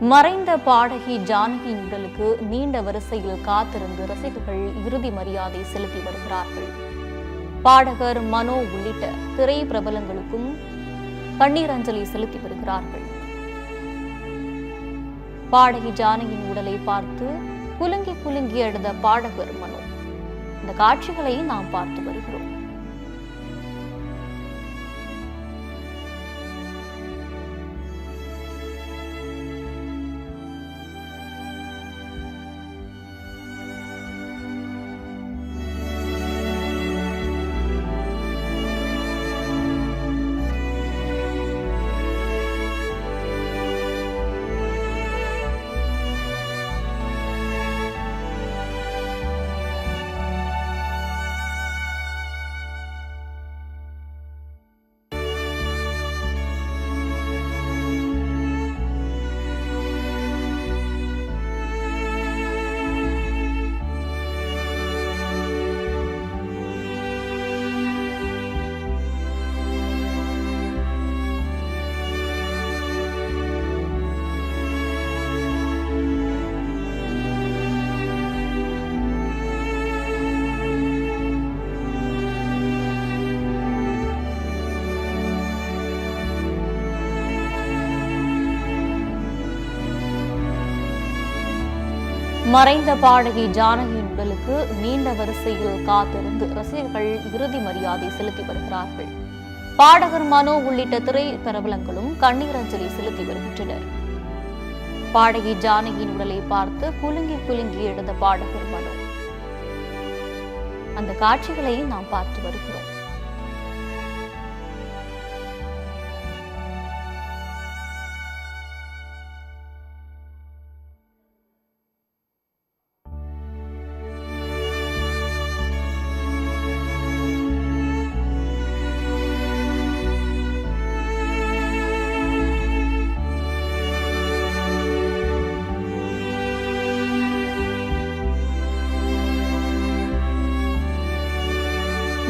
மறைந்த பாடகி ஜானகியின் உடலுக்கு நீண்ட வரிசையில் காத்திருந்து ரசிகர்கள் இறுதி மரியாதை செலுத்தி வருகிறார்கள். பாடகர் மனோ உள்ளிட்ட திரை பிரபலங்களுக்கும் கண்ணீர் அஞ்சலி செலுத்தி வருகிறார்கள். பாடகி ஜானகியின் உடலை பார்த்து குலுங்கி குலுங்கி அழுத பாடகர் மனோ. இந்த காட்சிகளை நாம் பார்த்து வருகிறோம். மறைந்த பாடகி ஜானகியின் உடலுக்கு நீண்ட வரிசையில் காத்திருந்து ரசிகர்கள் இறுதி மரியாதை செலுத்தி வருகிறார்கள். பாடகர் மனோ உள்ளிட்ட திரை பிரபலங்களும் கண்ணீர் அஞ்சலி செலுத்தி வருகின்றனர். பாடகி ஜானகியின் உடலை பார்த்து குலுங்கி குலுங்கி எழுந்த பாடகர் மனோ. அந்த காட்சிகளை நாம் பார்த்து வருகிறோம்.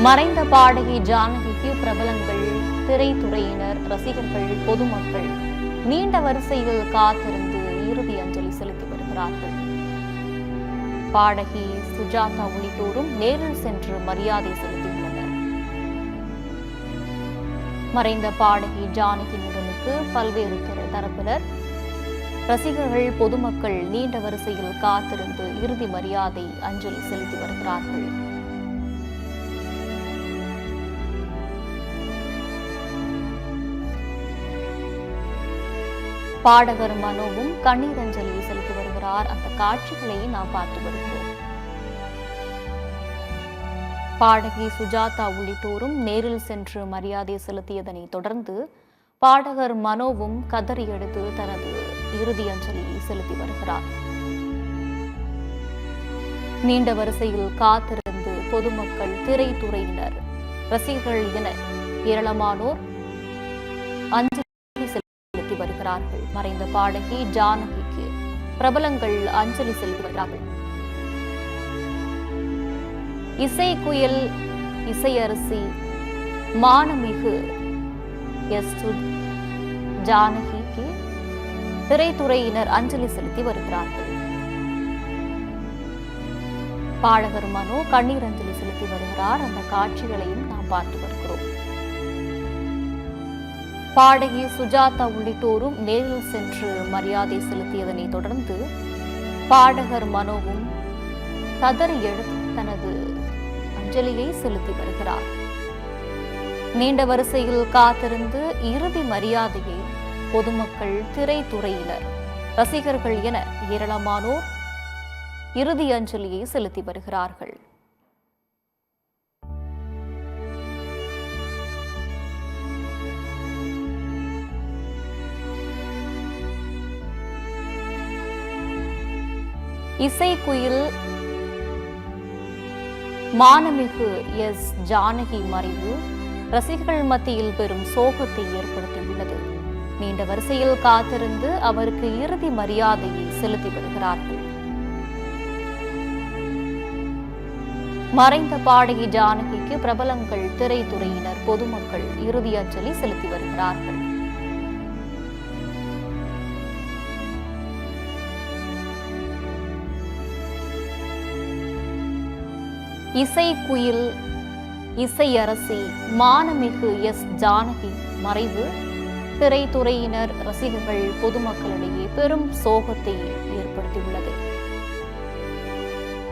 மறைந்த பாடகி ஜானகிக்கு பிரபலங்கள், திரைத்துறையினர், ரசிகர்கள், பொதுமக்கள் நீண்ட வரிசையில் காத்திருந்து இறுதி அஞ்சலி செலுத்தி வருகிறார்கள். பாடகி சுஜாதா உள்ளிட்டோரும் நேரில் சென்று மரியாதை செலுத்தியுள்ளனர். மறைந்த பாடகி ஜானகியின் உடலுக்கு பல்வேறு தரப்பினர், ரசிகர்கள், பொதுமக்கள் நீண்ட வரிசையில் காத்திருந்து இறுதி மரியாதை அஞ்சலி செலுத்தி வருகிறார்கள். பாடகர் மனோவும் கண்ணீர் அஞ்சலியை செலுத்தி வருகிறார். அந்த காட்சிகளை நாம் பார்த்து வருகிறோம். பாடகி சுஜாதா உள்ளிட்டோரும் நேரில் சென்று மரியாதை செலுத்தியதனை தொடர்ந்து பாடகர் மனோவும் கதறி எடுத்து தனது இறுதி அஞ்சலியை செலுத்தி வருகிறார். நீண்ட வரிசையில் காத்திருந்து பொதுமக்கள், திரைத்துறையினர், ரசிகர்கள் என ஏராளமானோர் அஞ்சலி வருகிறார்கள். மறைந்த பாடகி ஜானகிக்கு பிரபலங்கள் அஞ்சலி செலுத்தி வருகிறார்கள். இசைக்குயில், இசையரசி, மானமிகு எஸ். ஜானகிக்கு திரைத்துறையினர் அஞ்சலி செலுத்தி வருகிறார்கள். பாடகர் மனோ கண்ணீர் அஞ்சலி செலுத்தி வருகிறார். அந்த காட்சிகளையும் நாம் பார்த்து வருகிறோம். பாடகி சுஜாதா உள்ளிட்டோரும் நேரில் சென்று மரியாதை செலுத்தியதனை தொடர்ந்து பாடகர் மனோவும் கதறி எழுந்து தனது அஞ்சலியை செலுத்தி வருகிறார். நீண்ட வரிசையில் காத்திருந்து இறுதி மரியாதையை பொதுமக்கள், திரைத்துறையினர், ரசிகர்கள் என ஏராளமானோர் இறுதி அஞ்சலியை செலுத்தி வருகிறார்கள். இசைக்குயில், மானமிகு எஸ். ஜானகி மறைவு ரசிகர்கள் மத்தியில் பெரும் சோகத்தை ஏற்படுத்தியுள்ளது. நீண்ட வரிசையில் காத்திருந்து அவருக்கு இறுதி மரியாதையை செலுத்தி வருகிறார்கள். மறைந்த பாடகி ஜானகிக்கு பிரபலங்கள், திரைத்துறையினர், பொதுமக்கள் இறுதி அஞ்சலி செலுத்தி வருகிறார்கள். இசைக்குயில், இசையரசி மானமிகு எஸ். ஜானகி மறைவு திரைத்துறையினர், ரசிகர்கள், பொதுமக்களிடையே பெரும் சோகத்தை ஏற்படுத்தியுள்ளது.